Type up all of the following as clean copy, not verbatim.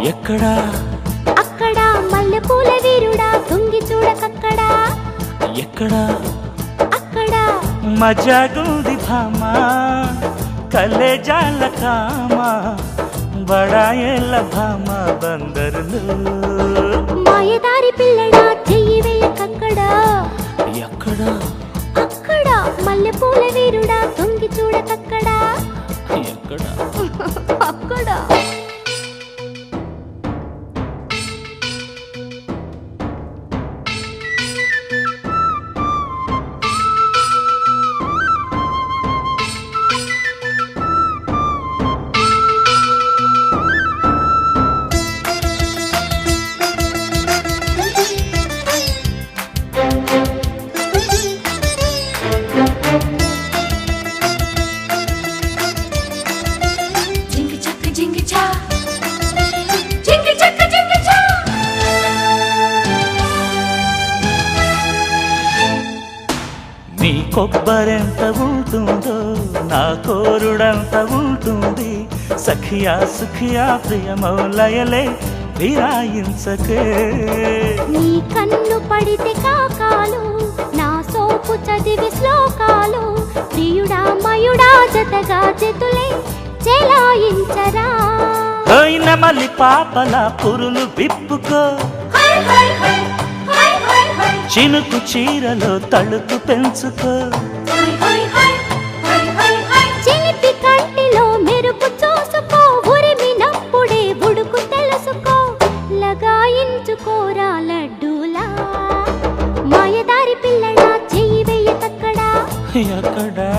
ఎక్కడా అక్కడ మల్లెపూల వీరుడా తొంగి చూడకక్కడా ఎక్కడా అక్కడ మజాగుంది భామా కలేజాల కామా బడాయేళ్ళ భామా బందరులు మాయదారి పిల్లడా చెయ్యి వేయకక్కడా ఎక్కడా అక్కడ మల్లెపూల వీరుడా తొంగి చూడకక్కడా ఎక్కడా అక్కడ నీ కొబ్బరెంత ఉంటుందో నా కోరుడంత ఉంటుంది సఖియా సుఖియా ప్రియమౌలయలే విరాయించకే నీ కన్ను పడితే కాకాలు నా సోపు చదివి శ్లోకాలు ప్రియుడా మయుడా జతగా జతులే చెలాయించరా పోయిన మల్లి పాపల పురులు విప్పుకో చినుకు చీరలో తళుకు పెంచుకో చిలిపి కంటిలో మెరుపు చూసుకో ఉరిమినప్పుడే బుడుకు తెలుసుకో లగాయించుకోరా లడ్డూలా మాయదారి పిల్లడా చెయ్యి వెయ్యకక్కడా ఎక్కడా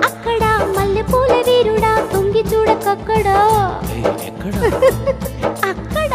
అక్కడ మల్లెపూల వీరుడా తొంగి చూడకక్కడా ఎక్కడా అక్కడ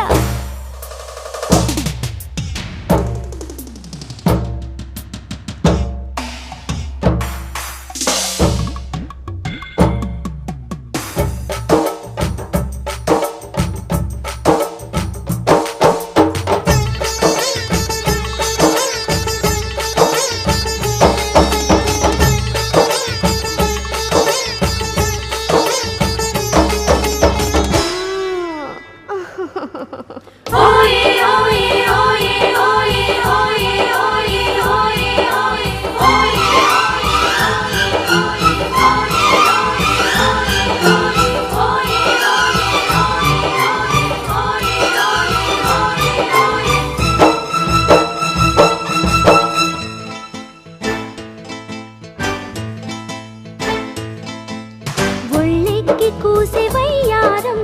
కూసే వయ్యారం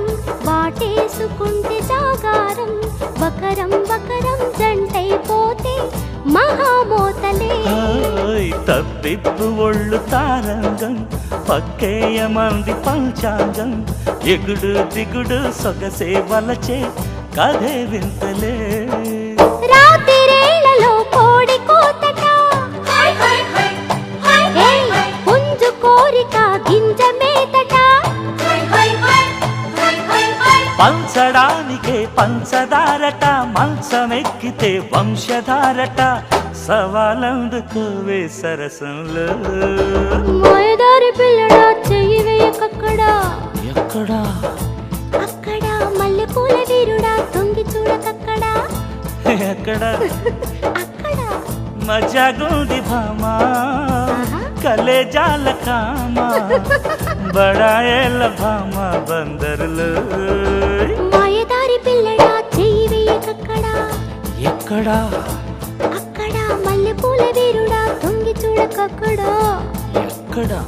వాటేసుకుంటే జాగారం బకరం బకరం జంటైపోతే మహామోతలే తప్పిప్పు ఒళ్ళు తారంగం పక్కేయమంది పంచాంగం ఎగుడు దిగుడు సొగసే వలచే కథే వింతలే రాత్రిరేళ్లలో కోడి కోతట పుంజు కోరిక గింజ మేతట పంచడానికే పంచదారట మంచమెక్కితే వంశధారట సవాలందుకోవే సరసంలో మాయదారి పిల్లడా చెయ్యి వేయకక్కడా ఎక్కడా అక్కడ మల్లెపూల వీరుడా తొంగి చూడకక్కడా ఎక్కడా అక్కడ మజాగుంది భామా కలేజాల కామా బడాయేళ్ళ భామా బందరులు మాయదారి పిల్లడా చెయ్యి వేయకక్కడా ఎక్కడా అక్కడ మల్లెపూల వీరుడా తొంగి చూడకక్కడా ఎక్కడా